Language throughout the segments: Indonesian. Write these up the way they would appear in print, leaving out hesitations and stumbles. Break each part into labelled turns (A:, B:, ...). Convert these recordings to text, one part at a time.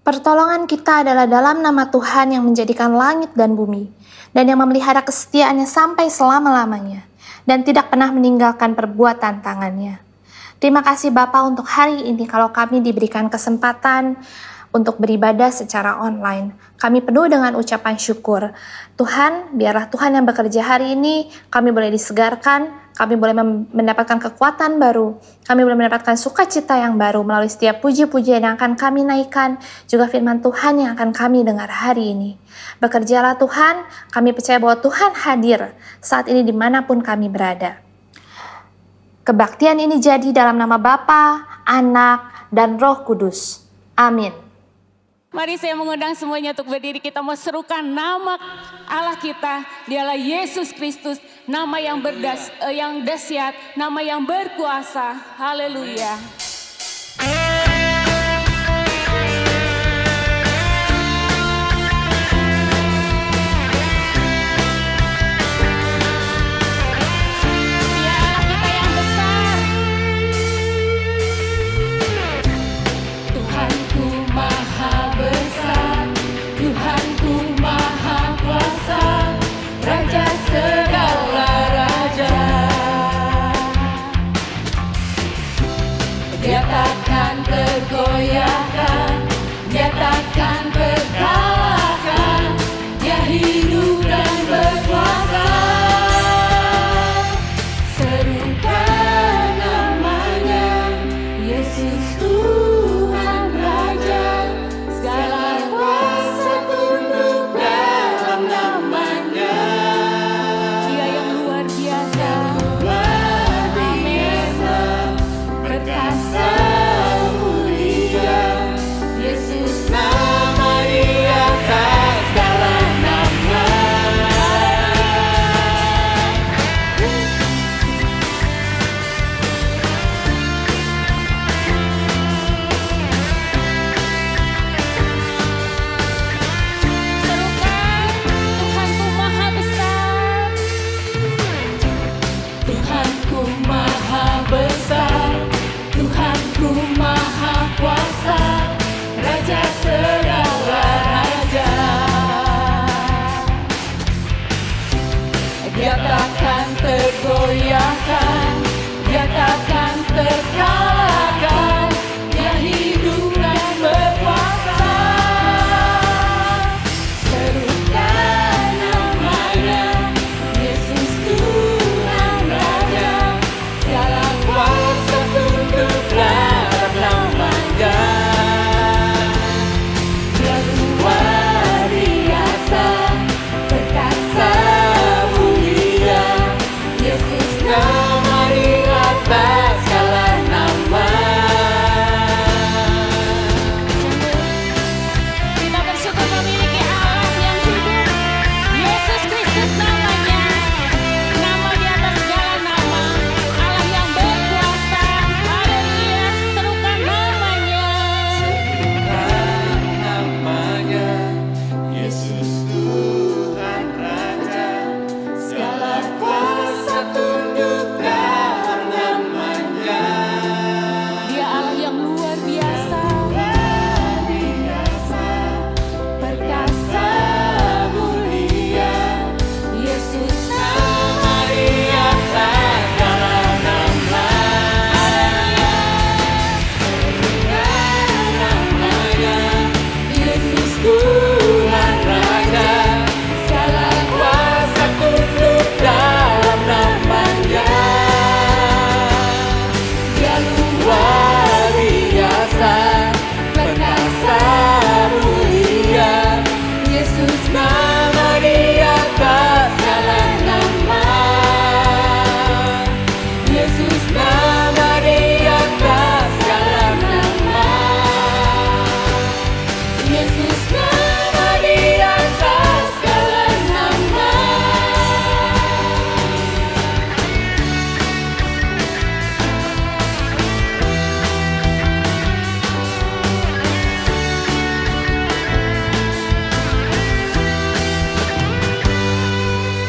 A: Pertolongan kita adalah dalam nama Tuhan yang menjadikan langit dan bumi, dan yang memelihara kesetiaannya sampai selama-lamanya, dan tidak pernah meninggalkan perbuatan tangannya. Terima kasih Bapa untuk hari ini kalau kami diberikan kesempatan untuk beribadah secara online. Kami penuh dengan ucapan syukur. Tuhan, biarlah Tuhan yang bekerja hari ini, kami boleh disegarkan, kami boleh mendapatkan kekuatan baru, kami boleh mendapatkan sukacita yang baru melalui setiap puji-pujian yang akan kami naikkan, juga firman Tuhan yang akan kami dengar hari ini. Bekerjalah Tuhan, kami percaya bahwa Tuhan hadir saat ini dimanapun kami berada. Kebaktian ini jadi dalam nama Bapa, Anak, dan Roh Kudus. Amin.
B: Mari saya mengundang semuanya untuk berdiri, kita mau serukan nama Allah kita, dialah Yesus Kristus, nama yang dahsyat, nama yang berkuasa. Haleluya.
C: Dia takkan tergoyahkan, dia takkan terkalahkan, dia hidup dan berkuasa. Serukan namanya, Yesus Tuhan Raja, segala kuasa tunduk dalam namanya.
B: Dia yang luar biasa,
C: perkasa mulia, Yesus nama di atas segala nama.
B: Tuhanku maha besar,
C: Tuhanku maha kuasa, Raja segala raja. Dia takkan tergoyahkan, dia takkan terkalahkan, dia hidup dan berkuasa. Serukan namanya, Yesus Tuhan Raja, segala kuasa tunduk dalam namanya. Dia luar biasa, perkasa mulia, Yesus nama di atas segala nama.
B: kita bersyukur memiliki Allah yang hidup, Yesus Kristus namanya, nama di atas segala nama, Allah yang berkuasa. Haleluya, serukan namanya.
C: Namanya Yesus Tuhan Raja, segala kuasa tunduk dalam namanya.
B: Dia Allah yang luar biasa,
C: Perkasa mulia, Yesus nama di atas segala nama. Namanya Yesus Tuhan Raja, segala kuasa tunduk dalam namanya. Dia luar biasa, perkasa mulia, Yesus nama di atas segala nama. Yesus nama di atas segala nama. Yesus nama di atas segala nama.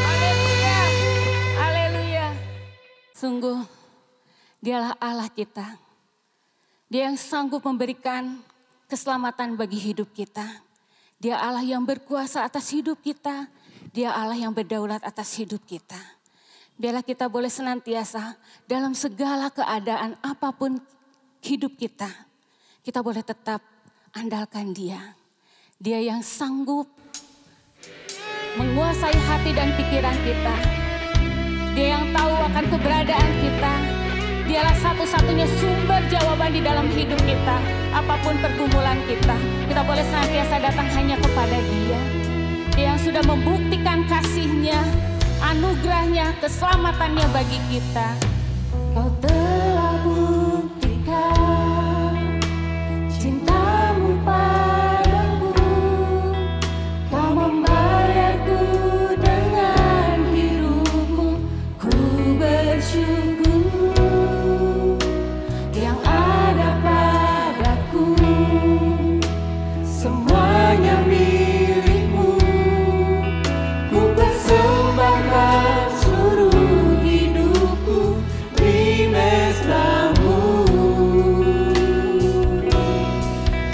B: haleluya, haleluya. Sungguh, dialah Allah kita. Dia yang sanggup memberikan keselamatan bagi hidup kita. Dia Allah yang berkuasa atas hidup kita. Dia Allah yang berdaulat atas hidup kita. Biarlah kita boleh senantiasa dalam segala keadaan apapun hidup kita. Kita boleh tetap andalkan Dia. Dia yang sanggup menguasai hati dan pikiran kita. Dia yang tahu akan keberadaan kita. Dialah satu-satunya sumber jawaban di dalam hidup kita. Apapun pergumulan kita, kita boleh senantiasa datang hanya kepada Dia. Dia yang sudah membuktikan kasih-Nya, anugerah-Nya, keselamatannya bagi kita. Kau telah buktikan cinta-Mu padaku. Kau membayarku dengan hidup-Mu. Ku bersyukur yang ada padaku. Semuanya milik-Mu. Ku persembahkan seluruh hidupku di mesbah-Mu.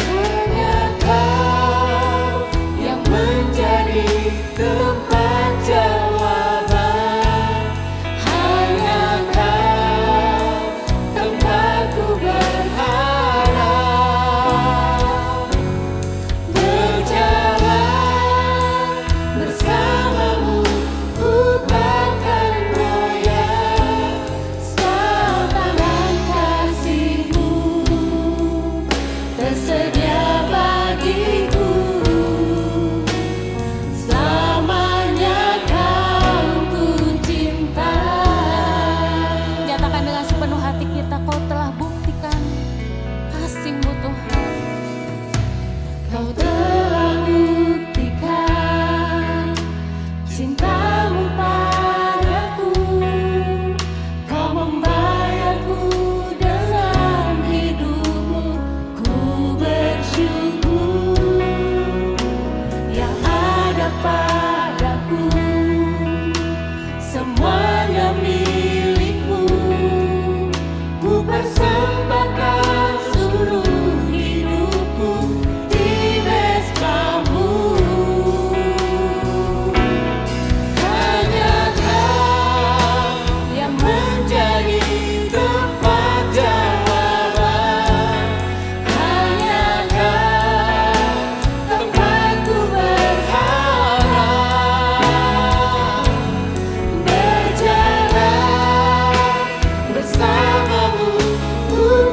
B: Hanya Kau yang menjadi tempat jawaban. Hanya Kau tempatku berharap. Berjalan bersama-Mu, ku takkan goyah. Tangan kasih-Mu tersedia bagiku. Selamanya Kau ku cinta. Nyatakan dengan sepenuh hati kita, Kau telah buktikan kasih-Mu Tuhan. Kau telah buktikan cinta-Mu padaku. Kau membayarku dengan hidup-Mu. Ku bersyukur yang ada padaku. Semuanya milik-Mu. Ku persembahkan seluruh hidupku di mesbah-Mu. Hanya Kau yang menjadi tempat jawaban. Hanya Kau tempatku berharap. Berjalan bersama-Mu, ku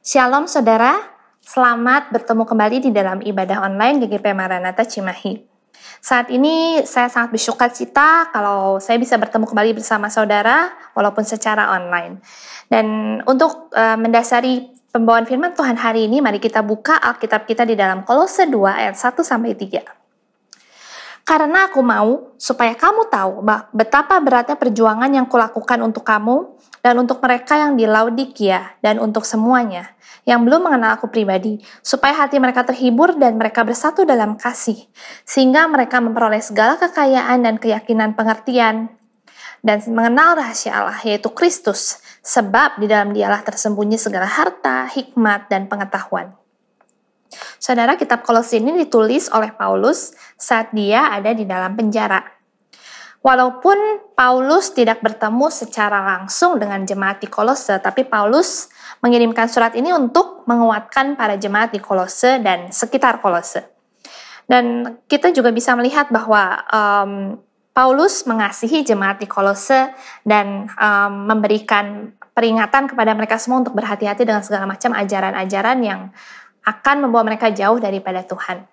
A: Shalom saudara, selamat bertemu kembali di dalam ibadah online GGP Maranatha Cimahi. Saat ini saya sangat bersuka cita kalau saya bisa bertemu kembali bersama saudara walaupun secara online. Dan untuk mendasari pembawaan firman Tuhan hari ini, mari kita buka Alkitab kita di dalam Kolose 2 ayat 1-3. Karena aku mau supaya kamu tahu betapa beratnya perjuangan yang kulakukan untuk kamu dan untuk mereka yang di Laodikia dan untuk semuanya yang belum mengenal aku pribadi, supaya hati mereka terhibur dan mereka bersatu dalam kasih, sehingga mereka memperoleh segala kekayaan dan keyakinan pengertian dan mengenal rahasia Allah, yaitu Kristus, sebab di dalam Dialah tersembunyi segala harta, hikmat, dan pengetahuan. Saudara, kitab Kolose ini ditulis oleh Paulus saat dia ada di dalam penjara. Walaupun Paulus tidak bertemu secara langsung dengan jemaat di Kolose, tapi Paulus mengirimkan surat ini untuk menguatkan para jemaat di Kolose dan sekitar Kolose. Dan kita juga bisa melihat bahwa Paulus mengasihi jemaat di Kolose dan memberikan peringatan kepada mereka semua untuk berhati-hati dengan segala macam ajaran-ajaran yang akan membawa mereka jauh daripada Tuhan.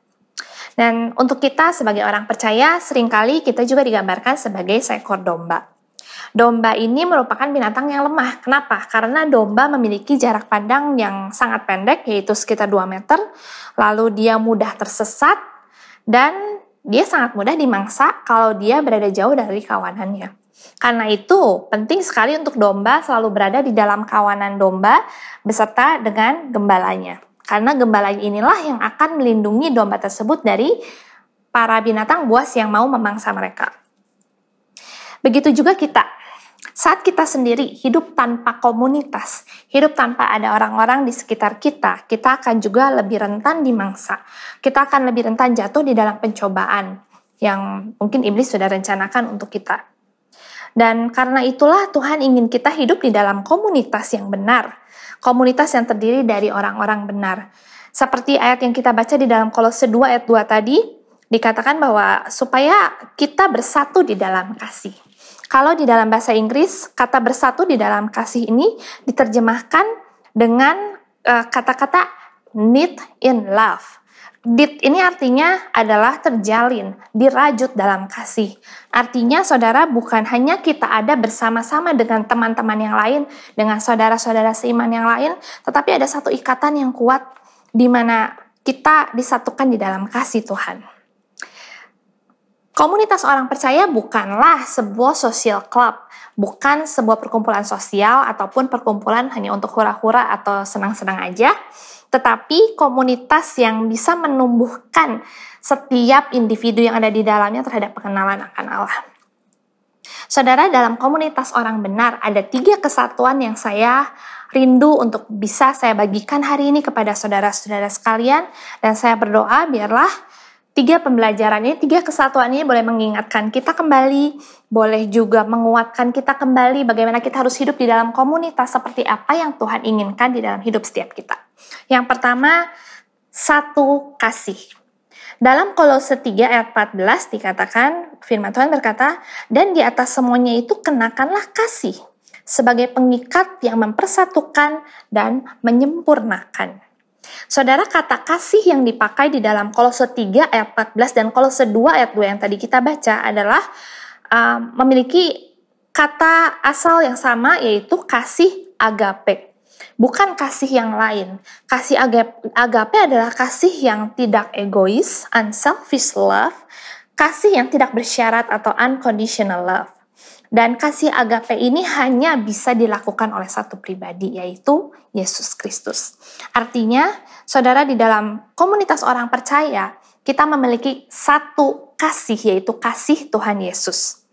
A: Dan untuk kita sebagai orang percaya, seringkali kita juga digambarkan sebagai seekor domba. Domba ini merupakan binatang yang lemah. Kenapa? Karena domba memiliki jarak pandang yang sangat pendek, yaitu sekitar 2 meter. Lalu dia mudah tersesat, dan dia sangat mudah dimangsa kalau dia berada jauh dari kawanannya. Karena itu, penting sekali untuk domba selalu berada di dalam kawanan domba beserta dengan gembalanya. Karena gembalanya inilah yang akan melindungi domba tersebut dari para binatang buas yang mau memangsa mereka. Begitu juga kita. Saat kita sendiri hidup tanpa komunitas, hidup tanpa ada orang-orang di sekitar kita, kita akan juga lebih rentan dimangsa. Kita akan lebih rentan jatuh di dalam pencobaan yang mungkin iblis sudah rencanakan untuk kita. Dan karena itulah Tuhan ingin kita hidup di dalam komunitas yang benar. Komunitas yang terdiri dari orang-orang benar. Seperti ayat yang kita baca di dalam Kolose 2 ayat 2 tadi, dikatakan bahwa supaya kita bersatu di dalam kasih. Kalau di dalam bahasa Inggris, kata bersatu di dalam kasih ini diterjemahkan dengan kata-kata knit in love. Knit ini artinya adalah terjalin, dirajut dalam kasih. Artinya saudara, bukan hanya kita ada bersama-sama dengan teman-teman yang lain, dengan saudara-saudara seiman yang lain, tetapi ada satu ikatan yang kuat di mana kita disatukan di dalam kasih Tuhan. Komunitas orang percaya bukanlah sebuah social club, bukan sebuah perkumpulan sosial ataupun perkumpulan hanya untuk hura-hura atau senang-senang aja, tetapi komunitas yang bisa menumbuhkan setiap individu yang ada di dalamnya terhadap pengenalan akan Allah. Saudara, dalam komunitas orang benar ada 3 kesatuan yang saya rindu untuk bisa saya bagikan hari ini kepada saudara-saudara sekalian, dan saya berdoa biarlah 3 pembelajaran ini, 3 kesatuan ini boleh mengingatkan kita kembali, boleh juga menguatkan kita kembali bagaimana kita harus hidup di dalam komunitas seperti apa yang Tuhan inginkan di dalam hidup setiap kita. Yang pertama, satu kasih. Dalam Kolose 3 ayat 14 dikatakan, firman Tuhan berkata, dan di atas semuanya itu kenakanlah kasih sebagai pengikat yang mempersatukan dan menyempurnakan. Saudara, kata kasih yang dipakai di dalam Kolose 3 ayat 14 dan Kolose 2 ayat 2 yang tadi kita baca adalah memiliki kata asal yang sama, yaitu kasih agape. Bukan kasih yang lain. Kasih agape adalah kasih yang tidak egois, unselfish love, kasih yang tidak bersyarat atau unconditional love. Dan kasih agape ini hanya bisa dilakukan oleh satu pribadi, yaitu Yesus Kristus. Artinya, saudara, di dalam komunitas orang percaya, kita memiliki satu kasih, yaitu kasih Tuhan Yesus.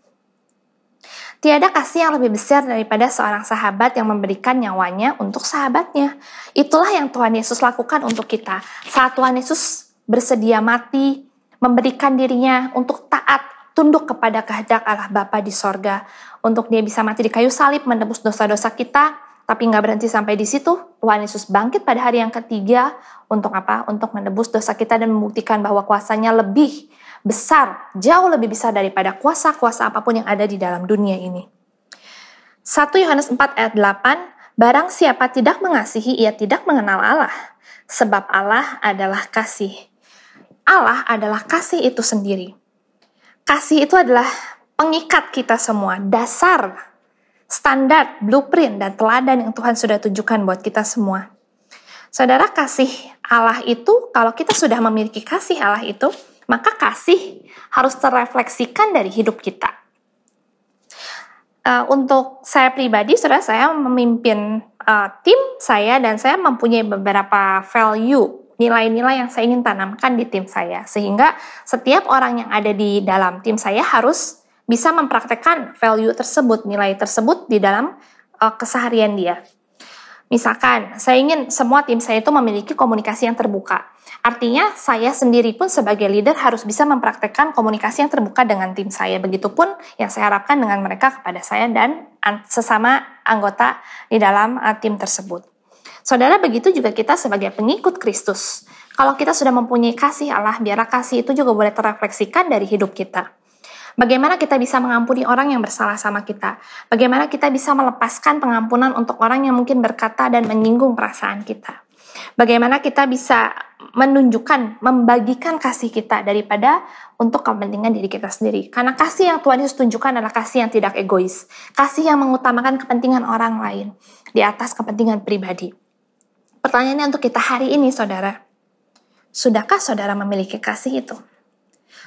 A: Tiada kasih yang lebih besar daripada seorang sahabat yang memberikan nyawanya untuk sahabatnya. Itulah yang Tuhan Yesus lakukan untuk kita. Saat Tuhan Yesus bersedia mati, memberikan dirinya untuk taat, tunduk kepada kehendak Allah Bapa di sorga, untuk dia bisa mati di kayu salib, menebus dosa-dosa kita, tapi nggak berhenti sampai di situ. Tuhan Yesus bangkit pada hari yang ketiga, untuk apa? Untuk menebus dosa kita dan membuktikan bahwa kuasanya lebih besar, jauh lebih besar daripada kuasa-kuasa apapun yang ada di dalam dunia ini. 1 Yohanes 4 ayat 8, Barang siapa tidak mengasihi, ia tidak mengenal Allah, sebab Allah adalah kasih. Allah adalah kasih itu sendiri. Kasih itu adalah pengikat kita semua, dasar, standar, blueprint, dan teladan yang Tuhan sudah tunjukkan buat kita semua. Saudara, kasih Allah itu, kalau kita sudah memiliki kasih Allah itu, maka kasih harus terrefleksikan dari hidup kita. Untuk saya pribadi, saudara, saya memimpin tim saya dan saya mempunyai beberapa value, nilai-nilai yang saya ingin tanamkan di tim saya. Sehingga setiap orang yang ada di dalam tim saya harus bisa mempraktekkan value tersebut, nilai tersebut di dalam keseharian dia. Misalkan, saya ingin semua tim saya itu memiliki komunikasi yang terbuka. Artinya, saya sendiri pun sebagai leader harus bisa mempraktekkan komunikasi yang terbuka dengan tim saya. Begitupun yang saya harapkan dengan mereka kepada saya dan sesama anggota di dalam tim tersebut. Saudara, begitu juga kita sebagai pengikut Kristus. Kalau kita sudah mempunyai kasih Allah, biarlah kasih itu juga boleh terrefleksikan dari hidup kita. Bagaimana kita bisa mengampuni orang yang bersalah sama kita? Bagaimana kita bisa melepaskan pengampunan untuk orang yang mungkin berkata dan menyinggung perasaan kita? Bagaimana kita bisa menunjukkan, membagikan kasih kita daripada untuk kepentingan diri kita sendiri? Karena kasih yang Tuhan Yesus tunjukkan adalah kasih yang tidak egois. Kasih yang mengutamakan kepentingan orang lain di atas kepentingan pribadi. Pertanyaannya untuk kita hari ini, saudara. Sudahkah saudara memiliki kasih itu?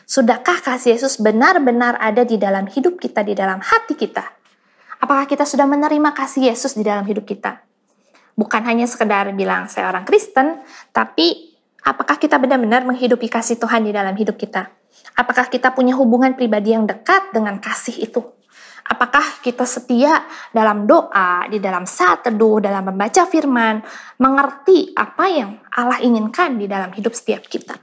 A: Sudahkah kasih Yesus benar-benar ada di dalam hidup kita, di dalam hati kita? Apakah kita sudah menerima kasih Yesus di dalam hidup kita? Bukan hanya sekedar bilang saya orang Kristen, tapi apakah kita benar-benar menghidupi kasih Tuhan di dalam hidup kita? Apakah kita punya hubungan pribadi yang dekat dengan kasih itu? Apakah kita setia dalam doa, di dalam saat teduh, dalam membaca firman, mengerti apa yang Allah inginkan di dalam hidup setiap kita?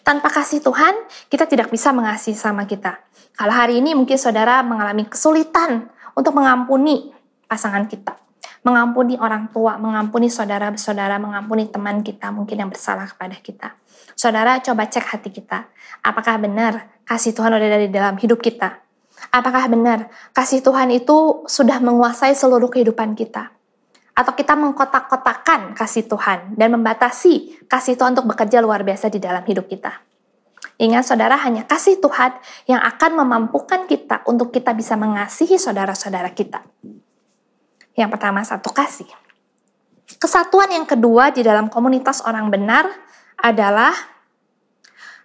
A: Tanpa kasih Tuhan, kita tidak bisa mengasihi sama kita. Kalau hari ini mungkin saudara mengalami kesulitan untuk mengampuni pasangan kita, mengampuni orang tua, mengampuni saudara-saudara, mengampuni teman kita mungkin yang bersalah kepada kita. Saudara, coba cek hati kita. Apakah benar kasih Tuhan ada di dalam hidup kita? Apakah benar kasih Tuhan itu sudah menguasai seluruh kehidupan kita? Atau kita mengkotak-kotakan kasih Tuhan dan membatasi kasih Tuhan untuk bekerja luar biasa di dalam hidup kita. Ingat saudara, hanya kasih Tuhan yang akan memampukan kita untuk kita bisa mengasihi saudara-saudara kita. Yang pertama, satu kasih. Kesatuan yang kedua di dalam komunitas orang benar adalah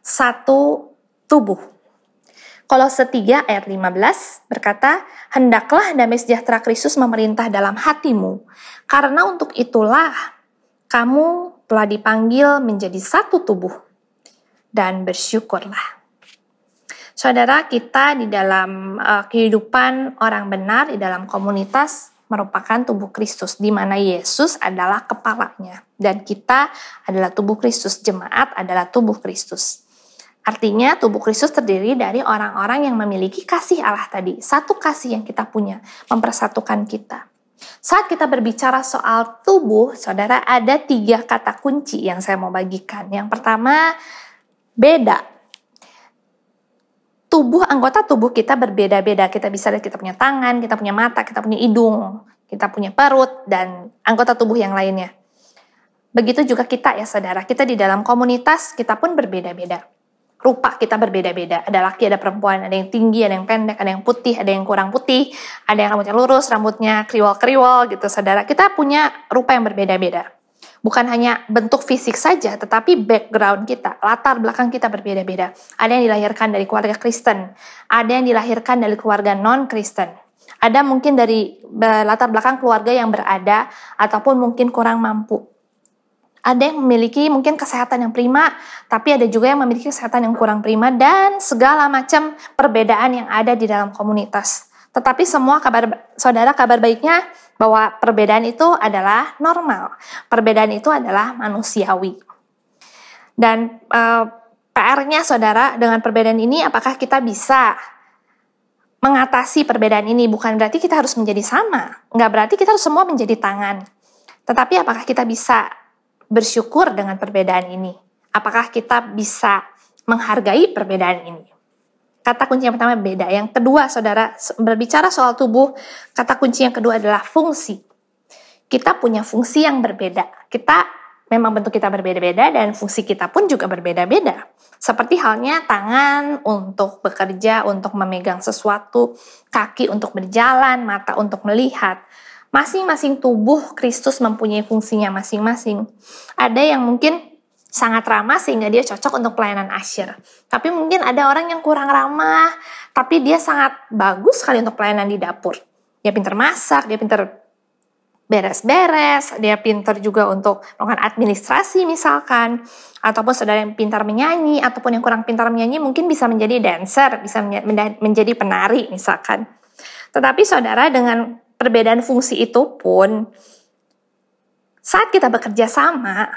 A: satu tubuh. Kolose 3 ayat 15 berkata, "Hendaklah damai sejahtera Kristus memerintah dalam hatimu, karena untuk itulah kamu telah dipanggil menjadi satu tubuh, dan bersyukurlah." Saudara, kita di dalam kehidupan orang benar, di dalam komunitas, merupakan tubuh Kristus, di mana Yesus adalah kepalanya, dan kita adalah tubuh Kristus, jemaat adalah tubuh Kristus. Artinya tubuh Kristus terdiri dari orang-orang yang memiliki kasih Allah tadi. Satu kasih yang kita punya, mempersatukan kita. Saat kita berbicara soal tubuh, saudara, ada 3 kata kunci yang saya mau bagikan. Yang pertama, beda. Anggota tubuh kita berbeda-beda. Kita bisa lihat kita punya tangan, kita punya mata, kita punya hidung, kita punya perut, dan anggota tubuh yang lainnya. Begitu juga kita ya saudara, kita di dalam komunitas, kita pun berbeda-beda. Rupa kita berbeda-beda, ada laki, ada perempuan, ada yang tinggi, ada yang pendek, ada yang putih, ada yang kurang putih, ada yang rambutnya lurus, rambutnya kriwol-kriwol gitu saudara. Kita punya rupa yang berbeda-beda. Bukan hanya bentuk fisik saja, tetapi background kita, latar belakang kita berbeda-beda. Ada yang dilahirkan dari keluarga Kristen, ada yang dilahirkan dari keluarga non-Kristen. Ada mungkin dari latar belakang keluarga yang berada, ataupun mungkin kurang mampu. Ada yang memiliki mungkin kesehatan yang prima, tapi ada juga yang memiliki kesehatan yang kurang prima, dan segala macam perbedaan yang ada di dalam komunitas. Tetapi semua kabar baiknya bahwa perbedaan itu adalah normal. Perbedaan itu adalah manusiawi. Dan PR-nya saudara, dengan perbedaan ini apakah kita bisa mengatasi perbedaan ini? Bukan berarti kita harus menjadi sama. Nggak berarti kita harus semua menjadi tangan. Tetapi apakah kita bisa bersyukur dengan perbedaan ini? Apakah kita bisa menghargai perbedaan ini? Kata kunci yang pertama beda. Yang kedua, saudara, berbicara soal tubuh, kata kunci yang kedua adalah fungsi. kita punya fungsi yang berbeda. Memang bentuk kita berbeda-beda dan fungsi kita pun juga berbeda-beda. Seperti halnya tangan untuk bekerja, untuk memegang sesuatu, kaki untuk berjalan, mata untuk melihat. Masing-masing tubuh Kristus mempunyai fungsinya masing-masing. Ada yang mungkin sangat ramah sehingga dia cocok untuk pelayanan asyir. Tapi mungkin ada orang yang kurang ramah, tapi dia sangat bagus sekali untuk pelayanan di dapur. Dia pintar masak, dia pintar beres-beres, dia pintar juga untuk melakukan administrasi misalkan, ataupun saudara yang pintar menyanyi, ataupun yang kurang pintar menyanyi mungkin bisa menjadi dancer, bisa menjadi penari misalkan. Tetapi saudara, dengan perbedaan fungsi itu pun, saat kita bekerja sama,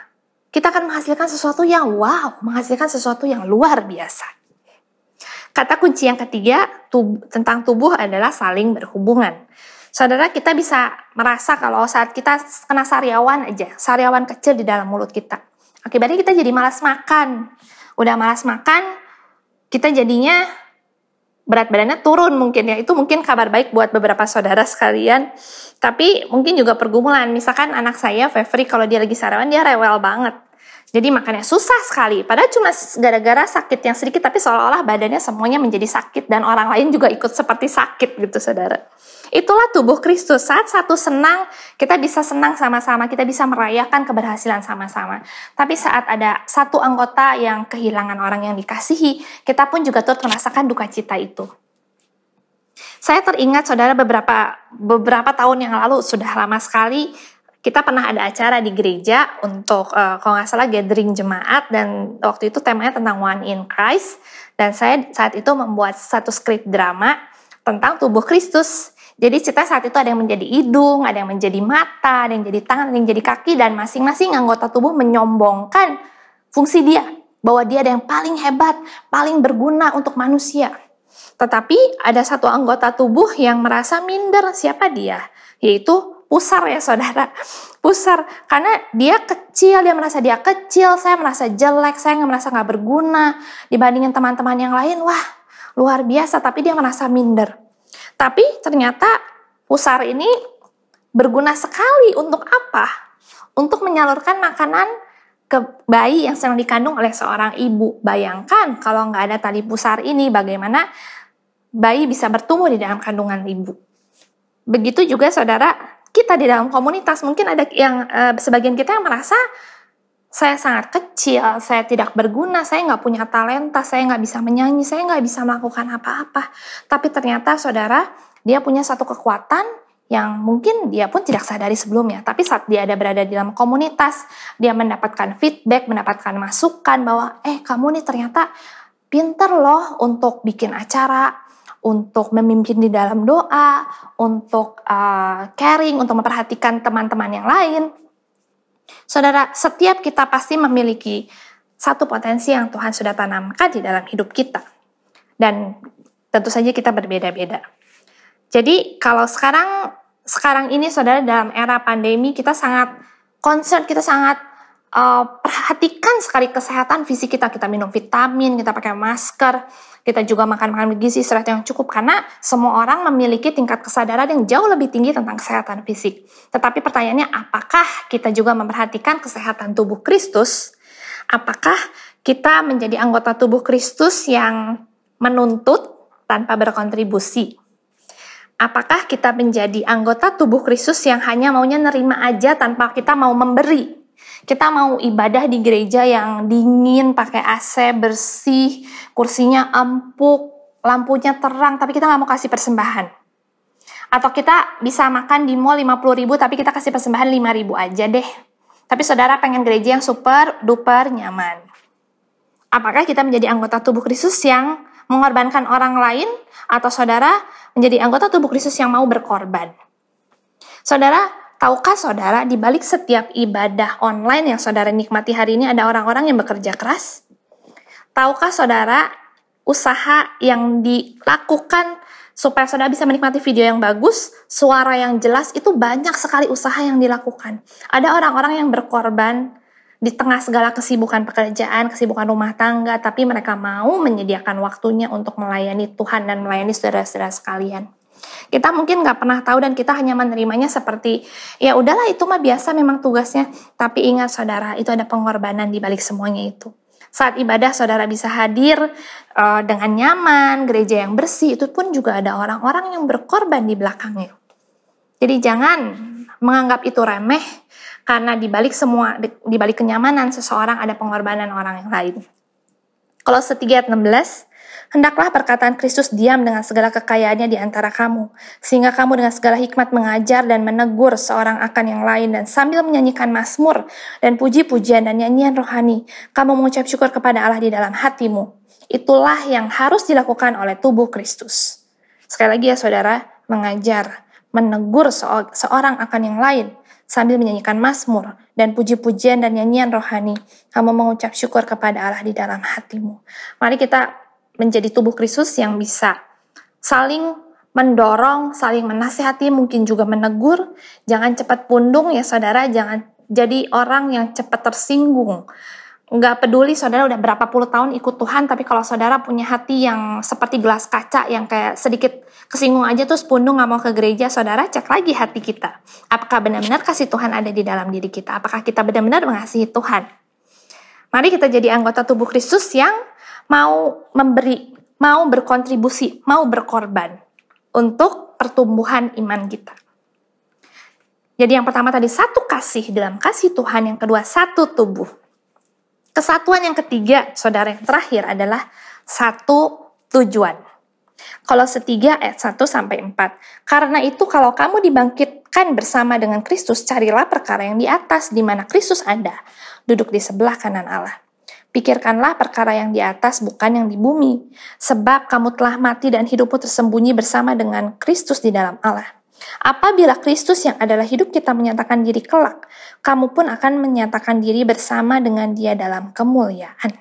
A: kita akan menghasilkan sesuatu yang wow, menghasilkan sesuatu yang luar biasa. Kata kunci yang ketiga tentang tubuh adalah saling berhubungan. Saudara, kita bisa merasa kalau saat kita kena sariawan aja, sariawan kecil di dalam mulut kita. Akibatnya kita jadi malas makan. Udah malas makan, kita jadinya berat badannya turun mungkin ya. Itu mungkin kabar baik buat beberapa saudara sekalian. Tapi mungkin juga pergumulan. Misalkan anak saya, Fevri, kalau dia lagi sariawan, dia rewel banget. Jadi makannya susah sekali. Padahal cuma gara-gara sakit yang sedikit, tapi seolah-olah badannya semuanya menjadi sakit. Dan orang lain juga ikut seperti sakit gitu, saudara. Itulah tubuh Kristus. Saat satu senang, kita bisa senang sama-sama, kita bisa merayakan keberhasilan sama-sama. Tapi saat ada satu anggota yang kehilangan orang yang dikasihi, kita pun juga turut merasakan duka cita itu. Saya teringat, saudara, beberapa tahun yang lalu, sudah lama sekali, kita pernah ada acara di gereja untuk, kalau nggak salah, gathering jemaat, dan waktu itu temanya tentang One in Christ, dan saya saat itu membuat satu skrip drama tentang tubuh Kristus. Jadi cerita saat itu ada yang menjadi hidung, ada yang menjadi mata, ada yang menjadi tangan, ada yang menjadi kaki, dan masing-masing anggota tubuh menyombongkan fungsi dia, bahwa dia ada yang paling hebat, paling berguna untuk manusia. Tetapi ada satu anggota tubuh yang merasa minder. Siapa dia? Yaitu pusar ya saudara. Pusar, karena dia kecil, dia merasa dia kecil, saya merasa jelek, saya merasa nggak berguna, dibandingin teman-teman yang lain, wah luar biasa, tapi dia merasa minder. Tapi ternyata pusar ini berguna sekali untuk apa? Untuk menyalurkan makanan ke bayi yang sedang dikandung oleh seorang ibu. Bayangkan kalau nggak ada tali pusar ini, bagaimana bayi bisa bertumbuh di dalam kandungan ibu. Begitu juga saudara, kita di dalam komunitas, mungkin ada yang sebagian kita yang merasa saya sangat kecil, saya tidak berguna, saya nggak punya talenta, saya nggak bisa menyanyi, saya nggak bisa melakukan apa-apa. Tapi ternyata saudara, dia punya satu kekuatan yang mungkin dia pun tidak sadari sebelumnya. Tapi saat dia berada di dalam komunitas, dia mendapatkan feedback, mendapatkan masukan bahwa, kamu nih ternyata pinter loh untuk bikin acara, untuk memimpin di dalam doa, untuk caring, untuk memperhatikan teman-teman yang lain. Saudara, setiap kita pasti memiliki satu potensi yang Tuhan sudah tanamkan di dalam hidup kita. Dan tentu saja kita berbeda-beda. Jadi kalau sekarang ini saudara, dalam era pandemi kita sangat concern, kita sangat perhatikan sekali kesehatan fisik kita. Kita minum vitamin, kita pakai masker, kita juga makan bergizi, istirahat yang cukup, karena semua orang memiliki tingkat kesadaran yang jauh lebih tinggi tentang kesehatan fisik. Tetapi pertanyaannya, apakah kita juga memperhatikan kesehatan tubuh Kristus? Apakah kita menjadi anggota tubuh Kristus yang menuntut tanpa berkontribusi? Apakah kita menjadi anggota tubuh Kristus yang hanya maunya nerima aja tanpa kita mau memberi? Kita mau ibadah di gereja yang dingin, pakai AC, bersih, kursinya empuk, lampunya terang, tapi kita nggak mau kasih persembahan. Atau kita bisa makan di mall 50.000, tapi kita kasih persembahan 5.000 aja deh. Tapi saudara pengen gereja yang super duper nyaman. Apakah kita menjadi anggota tubuh Kristus yang mengorbankan orang lain, atau saudara menjadi anggota tubuh Kristus yang mau berkorban? Saudara, tahukah saudara, di balik setiap ibadah online yang saudara nikmati hari ini ada orang-orang yang bekerja keras? Tahukah saudara, usaha yang dilakukan supaya saudara bisa menikmati video yang bagus, suara yang jelas, itu banyak sekali usaha yang dilakukan. Ada orang-orang yang berkorban di tengah segala kesibukan pekerjaan, kesibukan rumah tangga, tapi mereka mau menyediakan waktunya untuk melayani Tuhan dan melayani saudara-saudara sekalian. Kita mungkin nggak pernah tahu dan kita hanya menerimanya seperti, ya udahlah itu mah biasa memang tugasnya. Tapi ingat saudara, itu ada pengorbanan di balik semuanya itu. Saat ibadah saudara bisa hadir dengan nyaman, gereja yang bersih, itu pun juga ada orang-orang yang berkorban di belakangnya. Jadi jangan menganggap itu remeh, karena di balik kenyamanan seseorang ada pengorbanan orang yang lain. Kolose 3 ayat 16, hendaklah perkataan Kristus diam dengan segala kekayaannya di antara kamu, sehingga kamu dengan segala hikmat mengajar dan menegur seorang akan yang lain, dan sambil menyanyikan mazmur dan puji-pujian dan nyanyian rohani, kamu mengucap syukur kepada Allah di dalam hatimu. Itulah yang harus dilakukan oleh tubuh Kristus. Sekali lagi ya saudara, mengajar, menegur seorang akan yang lain, sambil menyanyikan mazmur dan puji-pujian dan nyanyian rohani, kamu mengucap syukur kepada Allah di dalam hatimu. Mari kita menjadi tubuh Kristus yang bisa saling mendorong, saling menasihati, mungkin juga menegur. Jangan cepat pundung ya saudara, jangan jadi orang yang cepat tersinggung. Nggak peduli saudara udah berapa puluh tahun ikut Tuhan, tapi kalau saudara punya hati yang seperti gelas kaca yang kayak sedikit kesinggung aja terus pundung nggak mau ke gereja, saudara cek lagi hati kita. Apakah benar-benar kasih Tuhan ada di dalam diri kita? Apakah kita benar-benar mengasihi Tuhan? Mari kita jadi anggota tubuh Kristus yang mau memberi, mau berkontribusi, mau berkorban untuk pertumbuhan iman kita. Jadi yang pertama tadi satu kasih dalam kasih Tuhan, yang kedua satu tubuh. Kesatuan yang ketiga, saudara, yang terakhir adalah satu tujuan. Kolose 3 ayat 1-4. Karena itu kalau kamu dibangkitkan bersama dengan Kristus, carilah perkara yang di atas, di mana Kristus ada, duduk di sebelah kanan Allah. Pikirkanlah perkara yang di atas, bukan yang di bumi. Sebab kamu telah mati dan hidupmu tersembunyi bersama dengan Kristus di dalam Allah. Apabila Kristus yang adalah hidup kita menyatakan diri kelak, kamu pun akan menyatakan diri bersama dengan Dia dalam kemuliaan.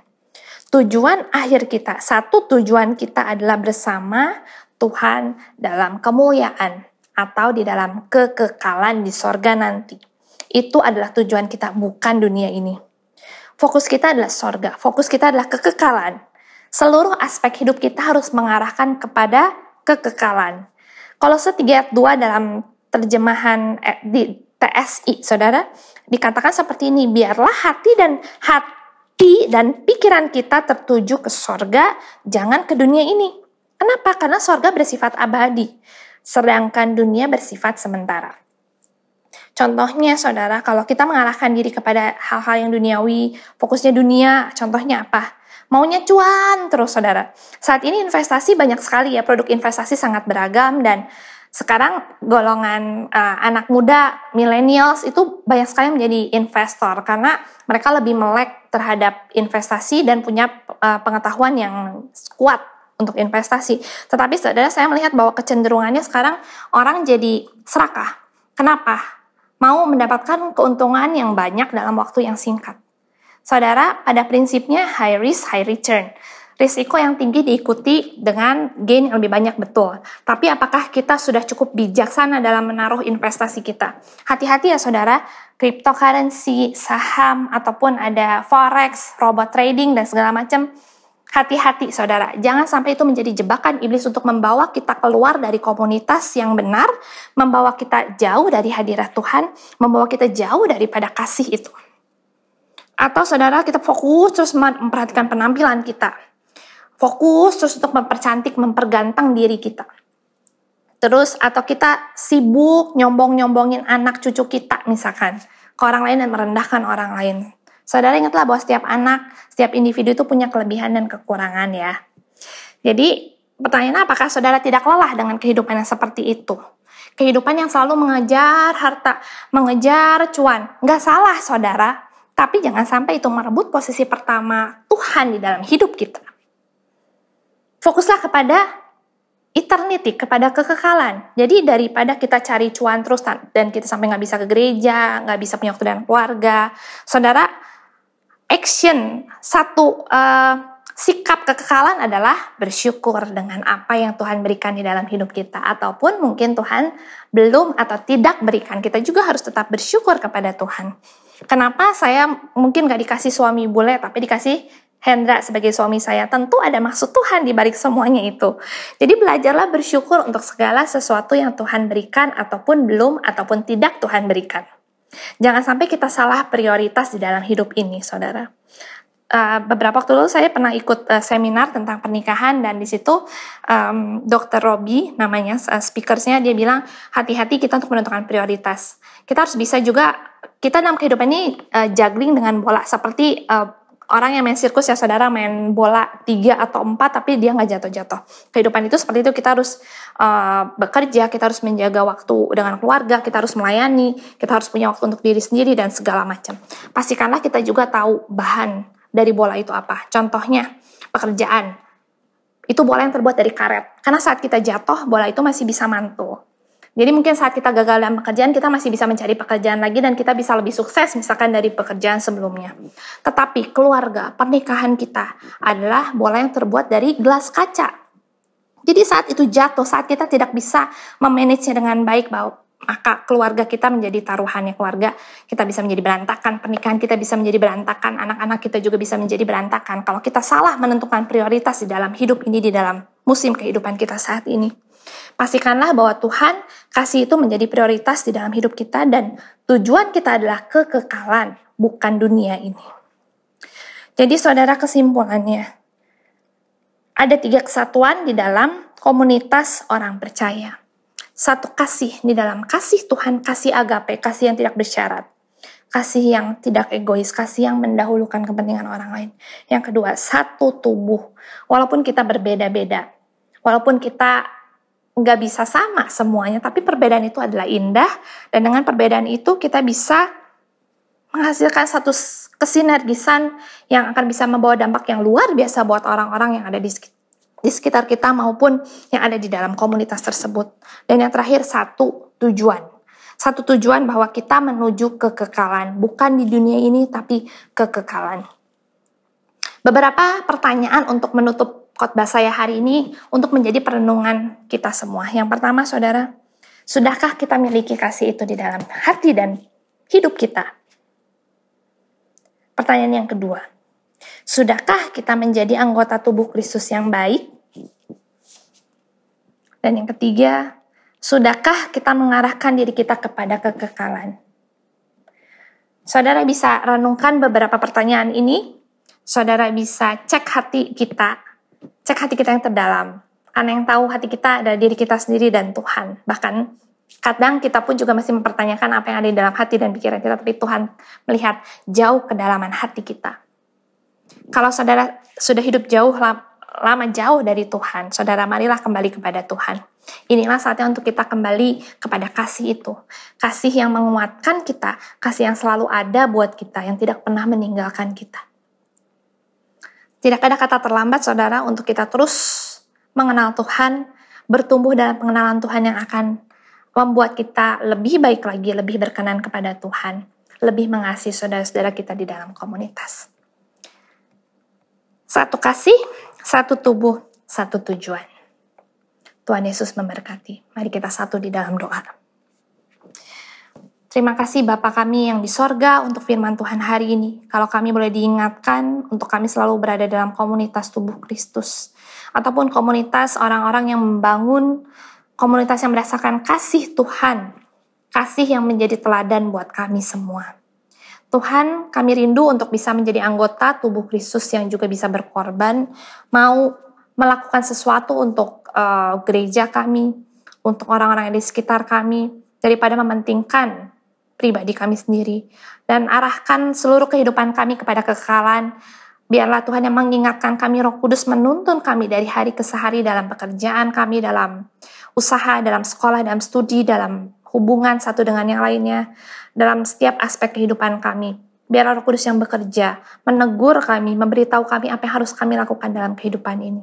A: Tujuan akhir kita, satu tujuan kita adalah bersama Tuhan dalam kemuliaan atau di dalam kekekalan di sorga nanti. Itu adalah tujuan kita, bukan dunia ini. Fokus kita adalah sorga, fokus kita adalah kekekalan. Seluruh aspek hidup kita harus mengarahkan kepada kekekalan. Kolose 3 ayat 2 dalam terjemahan di TSI, saudara, dikatakan seperti ini, biarlah hati dan pikiran kita tertuju ke sorga, jangan ke dunia ini. Kenapa? Karena sorga bersifat abadi, sedangkan dunia bersifat sementara. Contohnya, saudara, kalau kita mengarahkan diri kepada hal-hal yang duniawi, fokusnya dunia, contohnya apa? Maunya cuan terus, saudara. Saat ini investasi banyak sekali ya, produk investasi sangat beragam, dan sekarang golongan anak muda, millennials itu banyak sekali menjadi investor karena mereka lebih melek terhadap investasi dan punya pengetahuan yang kuat untuk investasi. Tetapi saudara, saya melihat bahwa kecenderungannya sekarang orang jadi serakah. Kenapa? Mau mendapatkan keuntungan yang banyak dalam waktu yang singkat. Saudara, pada prinsipnya high risk, high return. Risiko yang tinggi diikuti dengan gain yang lebih banyak, betul. Tapi apakah kita sudah cukup bijaksana dalam menaruh investasi kita? Hati-hati ya saudara, cryptocurrency, saham, ataupun ada forex, robot trading, dan segala macam. Hati-hati saudara, jangan sampai itu menjadi jebakan iblis untuk membawa kita keluar dari komunitas yang benar, membawa kita jauh dari hadirat Tuhan, membawa kita jauh daripada kasih itu. Atau saudara, kita fokus terus memperhatikan penampilan kita. Fokus terus untuk mempercantik, memperganteng diri kita. Terus, atau kita sibuk nyombong-nyombongin anak cucu kita misalkan ke orang lain dan merendahkan orang lain. Saudara, ingatlah bahwa setiap anak, setiap individu itu punya kelebihan dan kekurangan ya. Jadi, pertanyaannya, apakah saudara tidak lelah dengan kehidupan yang seperti itu? Kehidupan yang selalu mengejar harta, mengejar cuan. Nggak salah saudara, tapi jangan sampai itu merebut posisi pertama Tuhan di dalam hidup kita. Fokuslah kepada eternity, kepada kekekalan. Jadi daripada kita cari cuan terus dan kita sampai nggak bisa ke gereja, nggak bisa punya waktu dengan keluarga, saudara, action, satu sikap kekekalan adalah bersyukur dengan apa yang Tuhan berikan di dalam hidup kita. Ataupun mungkin Tuhan belum atau tidak berikan, kita juga harus tetap bersyukur kepada Tuhan. Kenapa saya mungkin gak dikasih suami bule, tapi dikasih Hendra sebagai suami saya, tentu ada maksud Tuhan di balik semuanya itu. Jadi belajarlah bersyukur untuk segala sesuatu yang Tuhan berikan ataupun belum ataupun tidak Tuhan berikan. Jangan sampai kita salah prioritas di dalam hidup ini, saudara. Beberapa waktu lalu saya pernah ikut seminar tentang pernikahan, dan di situ Dr. Robi namanya speakersnya, dia bilang hati-hati kita untuk menentukan prioritas. Kita harus bisa juga, kita dalam kehidupan ini juggling dengan bola, seperti orang yang main sirkus ya saudara, main bola 3 atau 4 tapi dia nggak jatuh-jatuh. Kehidupan itu seperti itu, kita harus bekerja, kita harus menjaga waktu dengan keluarga, kita harus melayani, kita harus punya waktu untuk diri sendiri dan segala macam. Pastikanlah kita juga tahu bahan dari bola itu apa. Contohnya pekerjaan, itu bola yang terbuat dari karet. Karena saat kita jatuh, bola itu masih bisa mantul. Jadi mungkin saat kita gagal dalam pekerjaan, kita masih bisa mencari pekerjaan lagi dan kita bisa lebih sukses misalkan dari pekerjaan sebelumnya. Tetapi keluarga, pernikahan kita adalah bola yang terbuat dari gelas kaca. Jadi saat itu jatuh, saat kita tidak bisa memanage dengan baik, maka keluarga kita menjadi taruhannya. Keluarga kita bisa menjadi berantakan, pernikahan kita bisa menjadi berantakan, anak-anak kita juga bisa menjadi berantakan. Kalau kita salah menentukan prioritas di dalam hidup ini, di dalam musim kehidupan kita saat ini. Pastikanlah bahwa Tuhan kasih itu menjadi prioritas di dalam hidup kita dan tujuan kita adalah kekekalan, bukan dunia ini. Jadi saudara, kesimpulannya, ada 3 kesatuan di dalam komunitas orang percaya. 1, kasih di dalam kasih Tuhan, kasih agape, kasih yang tidak bersyarat. Kasih yang tidak egois, kasih yang mendahulukan kepentingan orang lain. Yang kedua, 1 tubuh. Walaupun kita berbeda-beda, walaupun kita nggak bisa sama semuanya, tapi perbedaan itu adalah indah, dan dengan perbedaan itu kita bisa menghasilkan satu kesinergisan yang akan bisa membawa dampak yang luar biasa buat orang-orang yang ada di sekitar kita maupun yang ada di dalam komunitas tersebut. Dan yang terakhir, 1 tujuan. 1 tujuan bahwa kita menuju kekekalan, bukan di dunia ini tapi kekekalan. Beberapa pertanyaan untuk menutup khotbah saya hari ini untuk menjadi perenungan kita semua. Yang pertama, saudara, sudahkah kita miliki kasih itu di dalam hati dan hidup kita? Pertanyaan yang kedua, sudahkah kita menjadi anggota tubuh Kristus yang baik? Dan yang ketiga, sudahkah kita mengarahkan diri kita kepada kekekalan? Saudara bisa renungkan beberapa pertanyaan ini. Saudara bisa cek hati kita yang terdalam. Karena yang tahu hati kita adalah diri kita sendiri dan Tuhan. Bahkan kadang kita pun juga masih mempertanyakan apa yang ada di dalam hati dan pikiran kita, tapi Tuhan melihat jauh kedalaman hati kita. Kalau saudara sudah hidup lama jauh dari Tuhan, saudara marilah kembali kepada Tuhan. Inilah saatnya untuk kita kembali kepada kasih itu. Kasih yang menguatkan kita, kasih yang selalu ada buat kita, yang tidak pernah meninggalkan kita. Tidak ada kata terlambat, saudara, untuk kita terus mengenal Tuhan, bertumbuh dalam pengenalan Tuhan yang akan membuat kita lebih baik lagi, lebih berkenan kepada Tuhan, lebih mengasihi saudara-saudara kita di dalam komunitas. 1 kasih, 1 tubuh, 1 tujuan. Tuhan Yesus memberkati. Mari kita satu di dalam doa. Terima kasih Bapa kami yang di sorga untuk firman Tuhan hari ini. Kalau kami boleh diingatkan untuk kami selalu berada dalam komunitas tubuh Kristus. Ataupun komunitas orang-orang yang membangun komunitas yang berdasarkan kasih Tuhan. Kasih yang menjadi teladan buat kami semua. Tuhan, kami rindu untuk bisa menjadi anggota tubuh Kristus yang juga bisa berkorban. Mau melakukan sesuatu untuk gereja kami, untuk orang-orang yang di sekitar kami. Daripada mementingkan pribadi kami sendiri, dan arahkan seluruh kehidupan kami kepada kekekalan. Biarlah Tuhan yang mengingatkan kami, Roh Kudus menuntun kami dari hari ke hari dalam pekerjaan kami, dalam usaha, dalam sekolah, dalam studi, dalam hubungan satu dengan yang lainnya, dalam setiap aspek kehidupan kami. Biarlah Roh Kudus yang bekerja, menegur kami, memberitahu kami apa yang harus kami lakukan dalam kehidupan ini.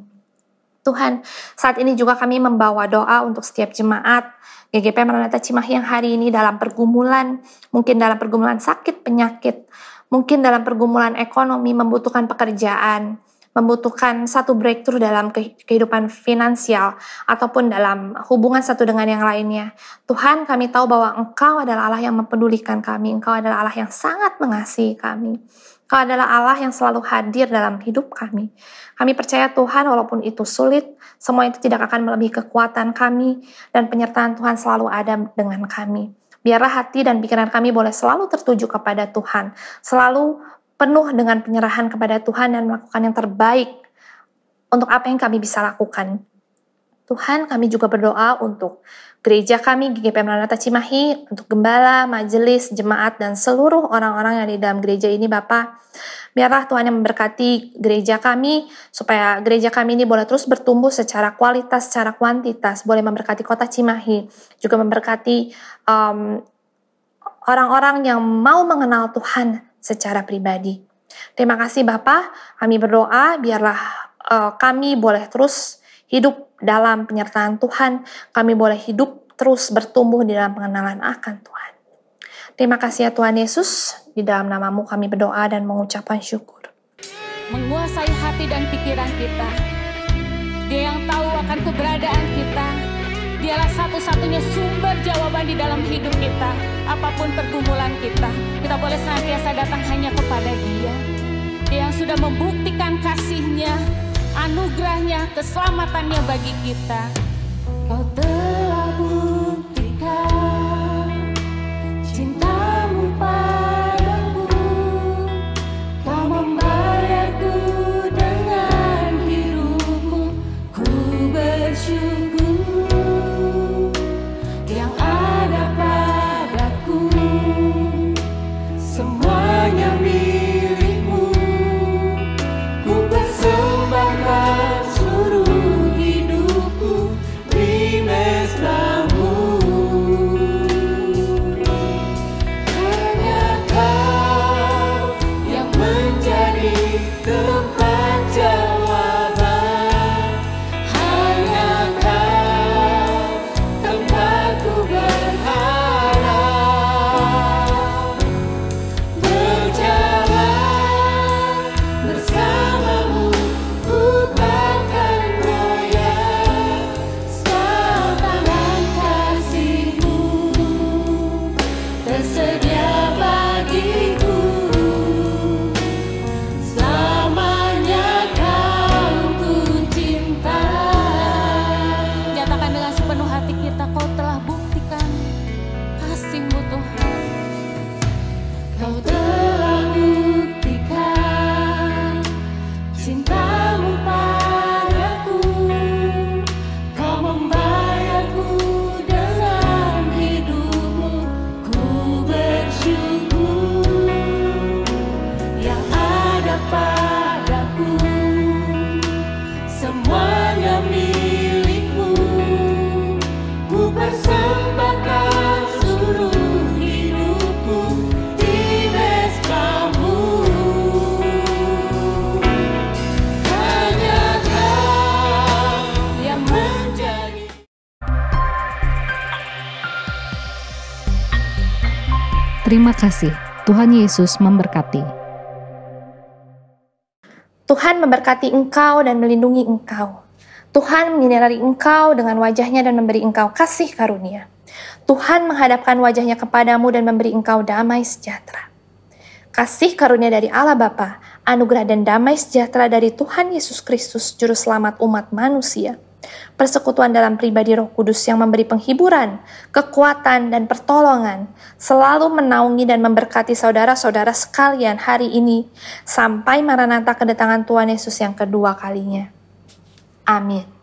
A: Tuhan, saat ini juga kami membawa doa untuk setiap jemaat GGP Maranatha Cimahi yang hari ini dalam pergumulan, mungkin dalam pergumulan sakit, penyakit, mungkin dalam pergumulan ekonomi, membutuhkan pekerjaan, membutuhkan satu breakthrough dalam kehidupan finansial, ataupun dalam hubungan satu dengan yang lainnya. Tuhan, kami tahu bahwa Engkau adalah Allah yang mempedulikan kami, Engkau adalah Allah yang sangat mengasihi kami. Kau adalah Allah yang selalu hadir dalam hidup kami. Kami percaya Tuhan, walaupun itu sulit, semua itu tidak akan melebihi kekuatan kami, dan penyertaan Tuhan selalu ada dengan kami. Biarlah hati dan pikiran kami boleh selalu tertuju kepada Tuhan, selalu penuh dengan penyerahan kepada Tuhan dan melakukan yang terbaik untuk apa yang kami bisa lakukan. Tuhan, kami juga berdoa untuk gereja kami, GGP Maranatha Cimahi, untuk gembala, majelis, jemaat, dan seluruh orang-orang yang ada di dalam gereja ini, Bapa. Biarlah Tuhan yang memberkati gereja kami, supaya gereja kami ini boleh terus bertumbuh secara kualitas, secara kuantitas, boleh memberkati kota Cimahi, juga memberkati orang-orang yang mau mengenal Tuhan secara pribadi. Terima kasih Bapa, kami berdoa, biarlah kami boleh terus hidup dalam penyertaan Tuhan, kami boleh hidup terus bertumbuh di dalam pengenalan akan Tuhan. Terima kasih ya Tuhan Yesus, di dalam nama-Mu kami berdoa dan mengucapkan syukur.
B: Menguasai hati dan pikiran kita. Dia yang tahu akan keberadaan kita. Dialah satu-satunya sumber jawaban di dalam hidup kita. Apapun pergumulan kita, kita boleh senantiasa datang hanya kepada Dia. Dia yang sudah membuktikan kasih-Nya, anugerah-Nya, keselamatannya bagi kita. Kau telah buktikan cinta-Mu padaku. Kau membayarku dengan hidup-Mu. Ku bersyukur yang ada padaku. Semuanya milik-Mu. Ku persembahkan seluruh hidupku di mesbah-Mu. Hanya Kau yang menjadi tempat jawaban. Hanya Kau tempatku berharap. Berjalan bersama-Mu, ku takkan goyah. Tangan kasih-Mu tersedia bagiku. Selamanya Kau ku cinta. Nyatakan dengan sepenuh hati kita, Kau telah buktikan kasih-Mu Tuhan. Kau telah buktikan cinta-Mu padaku. Kau membayarku dengan hidup-Mu. Ku bersyukur yang ada padaku. Semuanya milik-Mu. Ku persembahkan seluruh hidupku di mesbah-Mu. Hanya Kau yang menjadi.
D: Terima kasih. Tuhan Yesus memberkati.
A: Tuhan memberkati engkau dan melindungi engkau. Tuhan menyinari engkau dengan wajah-Nya dan memberi engkau kasih karunia. Tuhan menghadapkan wajah-Nya kepadamu dan memberi engkau damai sejahtera. Kasih karunia dari Allah Bapa, anugerah dan damai sejahtera dari Tuhan Yesus Kristus, Juru Selamat umat manusia, persekutuan dalam pribadi Roh Kudus yang memberi penghiburan, kekuatan, dan pertolongan, selalu menaungi dan memberkati saudara-saudara sekalian hari ini, sampai Maranatha kedatangan Tuhan Yesus yang kedua kalinya. Amin.